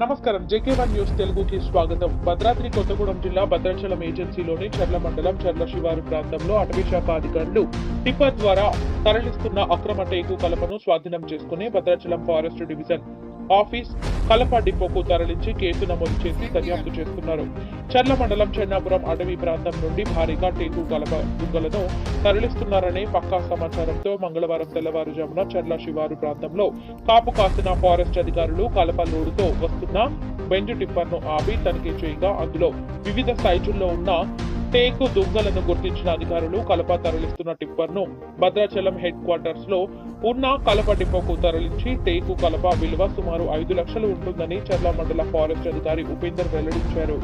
నమస్కారం. జేకే1 న్యూస్ తెలుగుకి స్వాగతం. భద్రాద్రి కొత్తగూడెం జిల్లా భద్రాచలం ఏజెన్సీలోని చర్ల మండలం చర్ల శివారు ప్రాంతంలో అటవీ శాఖ అధికారులు టిప్పర్ ద్వారా తరలిస్తున్న అక్రమ టేకు కలపను స్వాధీనం చేసుకుని భద్రాచలం ఫారెస్ట్ డివిజన్ ఆఫీస్ కలప డిపోకు తరలించి కేసు నమోదు చేసి దర్యాప్తు చేస్తున్నారు. చర్ల మండలం చెన్నాపురం అటవీ ప్రాంతం నుండి భారీగా టేకు కలప దుంగలను తరలిస్తున్నారనే పక్కా సమాచారంతో మంగళవారం తెల్లవారుజామున చర్ల శివారు ప్రాంతంలో కాపు కాసిన ఫారెస్ట్ అధికారులు కలప లోడుతో వస్తున్న బెంజ్ టిప్పర్ను ఆపి తనిఖీ చేయగా అందులో వివిధ సైజుల్లో ఉన్న టేకు దుంగలను గుర్తించిన అధికారులు కలప తరలిస్తున్న టిప్పర్ను భద్రాచలం హెడ్ క్వార్టర్స్ లో ఉన్న కలప డిపోకు తరలించి టేకు కలప విలువ సుమారు 5 లక్షలు ఉంటుందని చర్ల మండల ఫారెస్ట్ అధికారి ఉపేందర్ వెల్లడించారు.